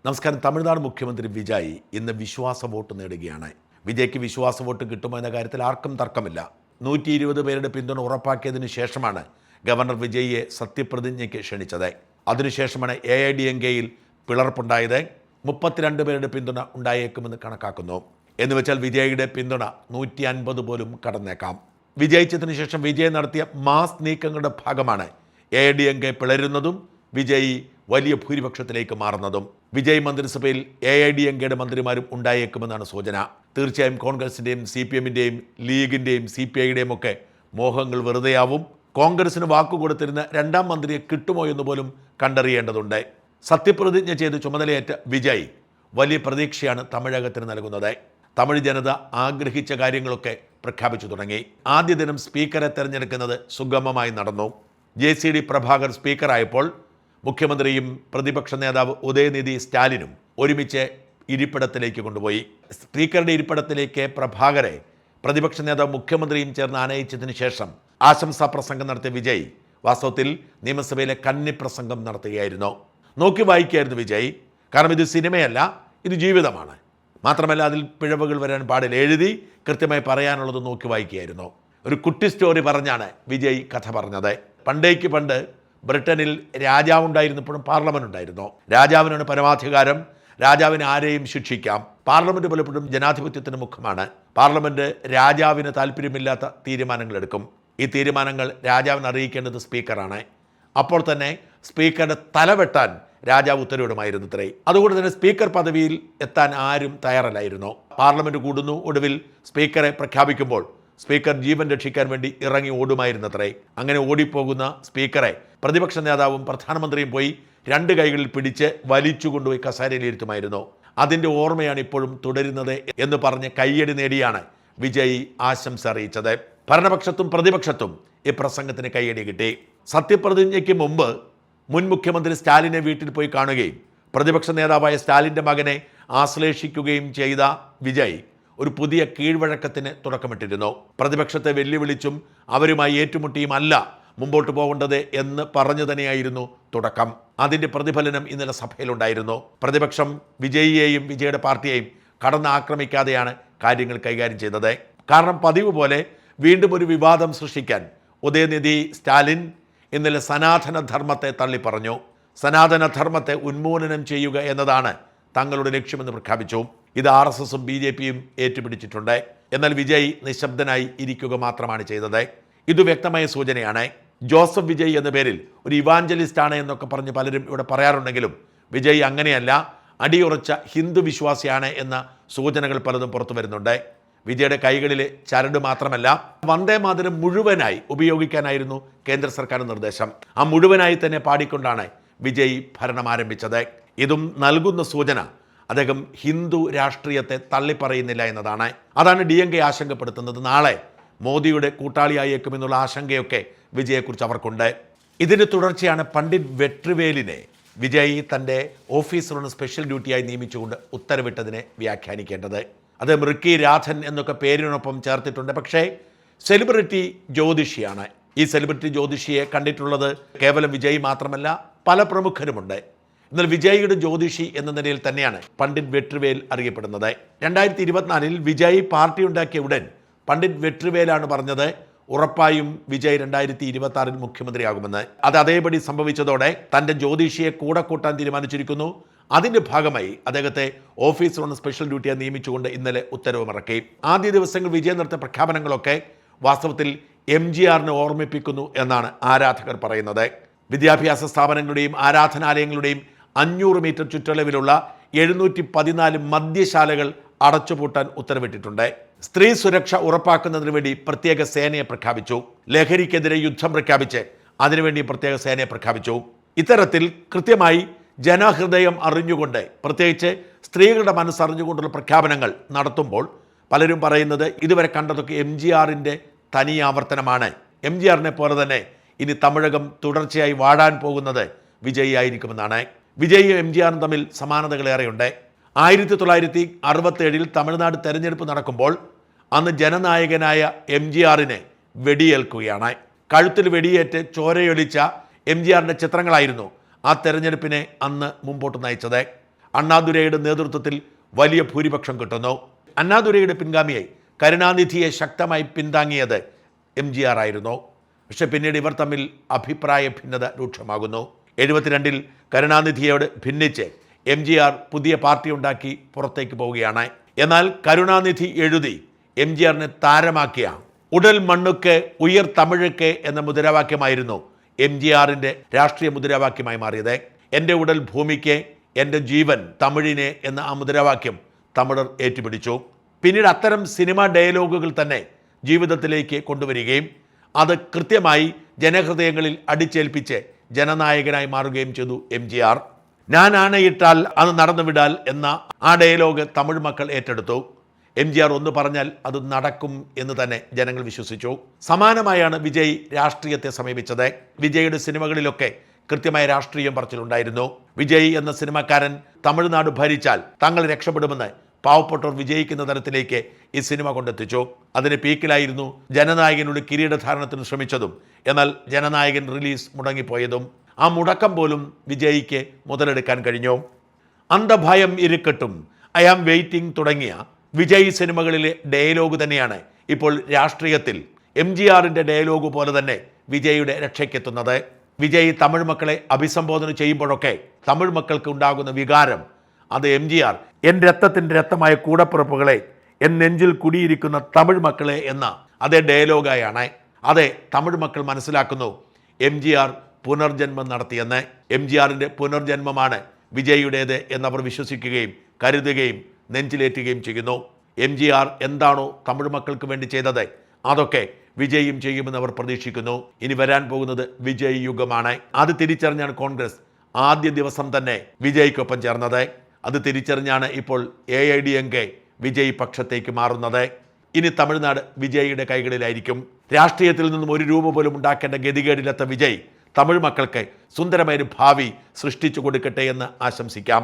നമസ്കാരം. തമിഴ്നാട് മുഖ്യമന്ത്രി വിജയ് ഇന്ന് വിശ്വാസ വോട്ട് നേടുകയാണ്. വിജയ്ക്ക് വിശ്വാസ വോട്ട് കിട്ടുമോ എന്ന കാര്യത്തിൽ ആർക്കും തർക്കമില്ല. 120 പേരുടെ പിന്തുണ ഉറപ്പാക്കിയതിനു ശേഷമാണ് ഗവർണർ വിജയിയെ സത്യപ്രതിജ്ഞയ്ക്ക് ക്ഷണിച്ചത്. അതിനുശേഷമാണ് AIADMKയിൽ പിളർപ്പുണ്ടായത്. 32 പേരുടെ പിന്തുണ ഉണ്ടായേക്കുമെന്ന് കണക്കാക്കുന്നു. എന്നുവെച്ചാൽ വിജയിയുടെ പിന്തുണ 150 പോലും കടന്നേക്കാം. വിജയിച്ചതിനു ശേഷം വിജയ് നടത്തിയ മാസ് നീക്കങ്ങളുടെ ഭാഗമാണ് AIADMK പിളരുന്നതും വിജയ് വലിയ ഭൂരിപക്ഷത്തിലേക്ക് മാറുന്നതും. വിജയ് മന്ത്രിസഭയിൽ AIADMKയുടെ മന്ത്രിമാരും ഉണ്ടായേക്കുമെന്നാണ് സൂചന. തീർച്ചയായും കോൺഗ്രസിൻ്റെയും CPMൻ്റെയും ലീഗിൻ്റെയും CPIയുടെയും ഒക്കെ മോഹങ്ങൾ വെറുതെയാവും. കോൺഗ്രസിന് വാക്കുകൊടുത്തിരുന്ന രണ്ടാം മന്ത്രിയെ കിട്ടുമോ എന്ന് പോലും കണ്ടറിയേണ്ടതുണ്ട്. സത്യപ്രതിജ്ഞ ചെയ്ത് ചുമതലയേറ്റ വിജയ് വലിയ പ്രതീക്ഷയാണ് തമിഴകത്തിന് നൽകുന്നത്. തമിഴ് ജനത ആഗ്രഹിച്ച കാര്യങ്ങളൊക്കെ പ്രഖ്യാപിച്ചു തുടങ്ങി. ആദ്യ ദിനം സ്പീക്കറെ തെരഞ്ഞെടുക്കുന്നത് സുഗമമായി നടന്നു. JCD പ്രഭാകർ സ്പീക്കറായപ്പോൾ മുഖ്യമന്ത്രിയും പ്രതിപക്ഷ നേതാവ് ഉദയനിധി സ്റ്റാലിനും ഒരുമിച്ച് ഇരിപ്പിടത്തിലേക്ക് കൊണ്ടുപോയി. സ്പീക്കറുടെ ഇരിപ്പിടത്തിലേക്ക് പ്രഭാകരെ പ്രതിപക്ഷ നേതാവ് മുഖ്യമന്ത്രിയും ചേർന്ന് ആനയിച്ചതിന് ശേഷം ആശംസാ പ്രസംഗം നടത്തിയ വിജയ് വാസ്തവത്തിൽ നിയമസഭയിലെ കന്നി പ്രസംഗം നടത്തുകയായിരുന്നു. നോക്കി വായിക്കുകയായിരുന്നു വിജയ്. കാരണം ഇത് സിനിമയല്ല, ഇത് ജീവിതമാണ്. മാത്രമല്ല അതിൽ പിഴവുകൾ വരാൻ പാടില്ല. എഴുതി കൃത്യമായി പറയാനുള്ളത് നോക്കി വായിക്കുകയായിരുന്നു. ഒരു കുട്ടി സ്റ്റോറി പറഞ്ഞാണ് വിജയ് കഥ പറഞ്ഞത്. പണ്ടേക്ക് പണ്ട് ബ്രിട്ടനിൽ രാജാവുണ്ടായിരുന്നപ്പോഴും പാർലമെൻറ് ഉണ്ടായിരുന്നു. രാജാവിനാണ് പരമാധികാരം. രാജാവിന് ആരെയും ശിക്ഷിക്കാം. പാർലമെൻറ്റ് പലപ്പോഴും ജനാധിപത്യത്തിന് മുഖമാണ്. പാർലമെൻറ്റ് രാജാവിന് താല്പര്യമില്ലാത്ത തീരുമാനങ്ങൾ എടുക്കും. ഈ തീരുമാനങ്ങൾ രാജാവിനെ അറിയിക്കേണ്ടത് സ്പീക്കറാണ്. അപ്പോൾ തന്നെ സ്പീക്കറുടെ തലവെട്ടാൻ രാജാവ് ഉത്തരവിടുമായിരുന്നത്രേ. അതുകൊണ്ട് തന്നെ സ്പീക്കർ പദവിയിൽ എത്താൻ ആരും തയ്യാറല്ലായിരുന്നു. പാർലമെൻറ്റ് കൂടുന്നു. ഒടുവിൽ സ്പീക്കറെ പ്രഖ്യാപിക്കുമ്പോൾ സ്പീക്കർ ജീവൻ രക്ഷിക്കാൻ വേണ്ടി ഇറങ്ങി ഓടുമായിരുന്നത്രേ. അങ്ങനെ ഓടിപ്പോകുന്ന സ്പീക്കറെ പ്രതിപക്ഷ നേതാവും പ്രധാനമന്ത്രിയും പോയി 2 കൈകളിൽ പിടിച്ച് വലിച്ചു കൊണ്ടുപോയി കസേരയിലിരുത്തുമായിരുന്നു. അതിൻ്റെ ഓർമ്മയാണ് ഇപ്പോഴും തുടരുന്നത് എന്ന് പറഞ്ഞ് കയ്യടി നേടിയാണ് വിജയ് ആശംസ അറിയിച്ചത്. ഭരണപക്ഷത്തും പ്രതിപക്ഷത്തും ഈ പ്രസംഗത്തിന് കയ്യടി കിട്ടി. സത്യപ്രതിജ്ഞയ്ക്ക് മുമ്പ് മുൻ മുഖ്യമന്ത്രി സ്റ്റാലിനെ വീട്ടിൽ പോയി കാണുകയും പ്രതിപക്ഷ നേതാവായ സ്റ്റാലിൻ്റെ മകനെ ആശ്ലേഷിക്കുകയും ചെയ്ത വിജയ് ഒരു പുതിയ കീഴ്വഴക്കത്തിന് തുടക്കമിട്ടിരുന്നു. പ്രതിപക്ഷത്തെ വെല്ലുവിളിച്ചും അവരുമായി ഏറ്റുമുട്ടിയുമല്ല മുമ്പോട്ട് പോകേണ്ടത് എന്ന് പറഞ്ഞു തന്നെയായിരുന്നു തുടക്കം. അതിൻ്റെ പ്രതിഫലനം ഇന്നലെ സഭയിലുണ്ടായിരുന്നു. പ്രതിപക്ഷം വിജയിയെയും വിജയുടെ പാർട്ടിയെയും കടന്നാക്രമിക്കാതെയാണ് കാര്യങ്ങൾ കൈകാര്യം ചെയ്തത്. കാരണം പതിവ് പോലെ വീണ്ടും ഒരു വിവാദം സൃഷ്ടിക്കാൻ ഉദയനിധി സ്റ്റാലിൻ ഇന്നലെ സനാതനധർമ്മത്തെ തള്ളിപ്പറഞ്ഞു. സനാതനധർമ്മത്തെ ഉന്മൂലനം ചെയ്യുക എന്നതാണ് തങ്ങളുടെ ലക്ഷ്യമെന്ന് പ്രഖ്യാപിച്ചു. ഇത് RSSും BJPയും ഏറ്റുപിടിച്ചിട്ടുണ്ട്. എന്നാൽ വിജയ് നിശബ്ദനായി ഇരിക്കുക മാത്രമാണ് ചെയ്തത്. ഇത് വ്യക്തമായ സൂചനയാണ്. ജോസഫ് വിജയ് എന്ന പേരിൽ ഒരു ഇവാഞ്ചലിസ്റ്റ് ആണ് എന്നൊക്കെ പറഞ്ഞ് പലരും ഇവിടെ പറയാറുണ്ടെങ്കിലും വിജയ് അങ്ങനെയല്ല, അടിയുറച്ച ഹിന്ദു വിശ്വാസിയാണ് എന്ന സൂചനകൾ പലതും പുറത്തു വരുന്നുണ്ട്. വിജയുടെ കൈകളിലെ ചരട് മാത്രമല്ല, വന്ദേ മാതരം മുഴുവനായി ഉപയോഗിക്കാനായിരുന്നു കേന്ദ്ര സർക്കാർ നിർദ്ദേശം. ആ മുഴുവനായി തന്നെ പാടിക്കൊണ്ടാണ് വിജയ് ഭരണം ആരംഭിച്ചത്. ഇതും നൽകുന്ന സൂചന അദ്ദേഹം ഹിന്ദു രാഷ്ട്രീയത്തെ തള്ളിപ്പറയുന്നില്ല എന്നതാണ്. അതാണ് DMK ആശങ്കപ്പെടുത്തുന്നത്. നാളെ മോദിയുടെ കൂട്ടാളിയായേക്കുമെന്നുള്ള ആശങ്കയൊക്കെ വിജയെക്കുറിച്ച് അവർക്കുണ്ട്. ഇതിന് തുടർച്ചയാണ് പണ്ഡിറ്റ് വെട്രിവേലിനെ വിജയ് തൻ്റെ ഓഫീസറുടെ സ്പെഷ്യൽ ഡ്യൂട്ടിയായി നിയമിച്ചുകൊണ്ട് ഉത്തരവിട്ടതിനെ വ്യാഖ്യാനിക്കേണ്ടത്. അദ്ദേഹം റിക്കി രാധൻ എന്നൊക്കെ പേരിനൊപ്പം ചേർത്തിട്ടുണ്ട്. പക്ഷേ സെലിബ്രിറ്റി ജ്യോതിഷിയാണ്. ഈ സെലിബ്രിറ്റി ജ്യോതിഷിയെ കണ്ടിട്ടുള്ളത് കേവലം വിജയ് മാത്രമല്ല, പല പ്രമുഖരുമുണ്ട്. എന്നാൽ വിജയിയുടെ ജ്യോതിഷി എന്ന നിലയിൽ തന്നെയാണ് പണ്ഡിറ്റ് വെട്രിവേൽ അറിയപ്പെടുന്നത്. 2024 വിജയ് പാർട്ടി ഉണ്ടാക്കിയ ഉടൻ പണ്ഡിറ്റ് വെട്രിവേലാണ് പറഞ്ഞത് ഉറപ്പായും വിജയ് 2026 മുഖ്യമന്ത്രിയാകുമെന്ന്. അത് അതേപടി സംഭവിച്ചതോടെ തൻ്റെ ജ്യോതിഷിയെ കൂടെ കൂട്ടാൻ തീരുമാനിച്ചിരിക്കുന്നു. അതിൻ്റെ ഭാഗമായി അദ്ദേഹത്തെ ഓഫീസർ ഓൺ സ്പെഷ്യൽ ഡ്യൂട്ടിയായി നിയമിച്ചുകൊണ്ട് ഇന്നലെ ഉത്തരവുമിറക്കി. ആദ്യ ദിവസങ്ങൾ വിജയ് നടത്തിയ പ്രഖ്യാപനങ്ങളൊക്കെ വാസ്തവത്തിൽ MGRനെ ഓർമ്മിപ്പിക്കുന്നു എന്നാണ് ആരാധകർ പറയുന്നത്. വിദ്യാഭ്യാസ സ്ഥാപനങ്ങളുടെയും ആരാധനാലയങ്ങളുടെയും 500 മീറ്റർ ചുറ്റളവിലുള്ള 714 മദ്യശാലകൾ അടച്ചുപൂട്ടാൻ ഉത്തരവിട്ടിട്ടുണ്ട്. സ്ത്രീ സുരക്ഷ ഉറപ്പാക്കുന്നതിന് വേണ്ടി പ്രത്യേക സേനയെ പ്രഖ്യാപിച്ചു. ലഹരിക്കെതിരെ യുദ്ധം പ്രഖ്യാപിച്ച് അതിനുവേണ്ടി പ്രത്യേക സേനയെ പ്രഖ്യാപിച്ചു. ഇത്തരത്തിൽ കൃത്യമായി ജനഹൃദയം അറിഞ്ഞുകൊണ്ട്, പ്രത്യേകിച്ച് സ്ത്രീകളുടെ മനസ്സറിഞ്ഞുകൊണ്ടുള്ള പ്രഖ്യാപനങ്ങൾ നടത്തുമ്പോൾ പലരും പറയുന്നത് ഇതുവരെ കണ്ടതൊക്കെ MGRൻ്റെ തനി ആവർത്തനമാണ്. MGRനെ പോലെ തന്നെ ഇനി തമിഴകം തുടർച്ചയായി വാഴാൻ പോകുന്നത് വിജയ് ആയിരിക്കുമെന്നാണ്. വിജയും MGRും തമ്മിൽ സമാനതകളേറെയുണ്ട്. 1967 തമിഴ്നാട് തെരഞ്ഞെടുപ്പ് നടക്കുമ്പോൾ അന്ന് ജനനായകനായ MGRനെ വെടിയേൽക്കുകയാണ്. കഴുത്തിൽ വെടിയേറ്റ് ചോരയൊലിച്ച MGRന്റെ ചിത്രങ്ങളായിരുന്നു ആ തെരഞ്ഞെടുപ്പിനെ അന്ന് മുമ്പോട്ട് നയിച്ചത്. അണ്ണാദുരൈയുടെ നേതൃത്വത്തിൽ വലിയ ഭൂരിപക്ഷം കിട്ടുന്നു. അണ്ണാദുരൈയുടെ പിൻഗാമിയായി കരുണാനിധിയെ ശക്തമായി പിന്താങ്ങിയത് MGR ആയിരുന്നു. പക്ഷെ പിന്നീട് ഇവർ തമ്മിൽ അഭിപ്രായ ഭിന്നത രൂക്ഷമാകുന്നു. 72-ൽ കരുണാനിധിയോട് ഭിന്നിച്ച് MGR പുതിയ പാർട്ടി ഉണ്ടാക്കി പുറത്തേക്ക് പോവുകയാണ്. എന്നാൽ കരുണാനിധി എഴുതി MGRനെ താരമാക്കിയ ഉടൽ മണ്ണുക്ക് ഉയർ തമിഴുക്ക് എന്ന മുദ്രാവാക്യമായിരുന്നു MGRന്റെ രാഷ്ട്രീയ മുദ്രാവാക്യമായി മാറിയത്. എൻ്റെ ഉടൽ ഭൂമിക്ക്, എൻ്റെ ജീവൻ തമിഴിനെ എന്ന ആ മുദ്രാവാക്യം തമിഴർ ഏറ്റുപിടിച്ചു. പിന്നീട് അത്തരം സിനിമാ ഡയലോഗുകൾ തന്നെ ജീവിതത്തിലേക്ക് കൊണ്ടുവരികയും അത് കൃത്യമായി ജനഹൃദയങ്ങളിൽ അടിച്ചേൽപ്പിച്ച് ജനനായകനായി മാറുകയും ചെയ്തു MGR. ഞാൻ ആണയിട്ടാൽ അത് നടന്നു വിടാൽ എന്ന ആ ഡയലോഗ് തമിഴ് മക്കൾ ഏറ്റെടുത്തു. MGR ഒന്ന് പറഞ്ഞാൽ അത് നടക്കും എന്ന് തന്നെ ജനങ്ങൾ വിശ്വസിച്ചു. സമാനമായാണ് വിജയ് രാഷ്ട്രീയത്തെ സമീപിച്ചത്. വിജയുടെ സിനിമകളിലൊക്കെ കൃത്യമായ രാഷ്ട്രീയം പറച്ചിലുണ്ടായിരുന്നു. വിജയ് എന്ന സിനിമാക്കാരൻ തമിഴ്നാട് ഭരിച്ചാൽ തങ്ങൾ രക്ഷപ്പെടുമെന്ന് പാവപ്പെട്ടവർ വിജയിക്കുന്ന തരത്തിലേക്ക് ഈ സിനിമ കൊണ്ടെത്തിച്ചു. അതിന് പീക്കിലായിരുന്നു ജനനായകനോട് കിരീടധാരണത്തിന് ശ്രമിച്ചതും എന്നാൽ ജനനായകൻ റിലീസ് മുടങ്ങിപ്പോയതും. ആ മുടക്കം പോലും വിജയ്ക്ക് മുതലെടുക്കാൻ കഴിഞ്ഞു. അന്ധഭയം ഇരിക്കട്ടും, ഐ ആം വെയിറ്റിംഗ് തുടങ്ങിയ വിജയ് സിനിമകളിലെ ഡയലോഗ് തന്നെയാണ് ഇപ്പോൾ രാഷ്ട്രീയത്തിൽ MGRന്റെ ഡയലോഗ് പോലെ തന്നെ വിജയുടെ രക്ഷയ്ക്കെത്തുന്നത്. വിജയ് തമിഴ് മക്കളെ അഭിസംബോധന ചെയ്യുമ്പോഴൊക്കെ തമിഴ് മക്കൾക്ക് ഉണ്ടാകുന്ന വികാരം അത് MGR എൻ രക്തത്തിൻ്റെ രക്തമായ കൂടപ്പിറപ്പുകളെ, എൻ നെഞ്ചിൽ കുടിയിരിക്കുന്ന തമിഴ് മക്കളെ എന്ന അതേ ഡയലോഗായാണ്. അതെ, തമിഴ് മക്കൾ മനസ്സിലാക്കുന്നു MGR പുനർജന്മം നടത്തിയെന്ന്. MGRന്റെ പുനർജന്മമാണ് വിജയുടേത് എന്നവർ വിശ്വസിക്കുകയും കരുതുകയും നെഞ്ചിലേറ്റുകയും ചെയ്യുന്നു. MGR എന്താണോ തമിഴ് മക്കൾക്ക് വേണ്ടി ചെയ്തത് അതൊക്കെ വിജയും ചെയ്യുമെന്ന് അവർ പ്രതീക്ഷിക്കുന്നു. ഇനി വരാൻ പോകുന്നത് വിജയ് യുഗമാണ്. അത് തിരിച്ചറിഞ്ഞാണ് കോൺഗ്രസ് ആദ്യ ദിവസം തന്നെ വിജയ്ക്കൊപ്പം ചേർന്നത്. അത് തിരിച്ചറിഞ്ഞാണ് ഇപ്പോൾ AIDMK വിജയ് പക്ഷത്തേക്ക് മാറുന്നത്. ഇനി തമിഴ്നാട് വിജയിയുടെ കൈകളിലായിരിക്കും. രാഷ്ട്രീയത്തിൽ നിന്നും ഒരു രൂപ പോലും ഉണ്ടാക്കേണ്ട ഗതികേടിലെത്ത വിജയ് തമിഴ് മക്കൾക്ക് സുന്ദരമായൊരു ഭാവി സൃഷ്ടിച്ചു കൊടുക്കട്ടെ എന്ന് ആശംസിക്കാം.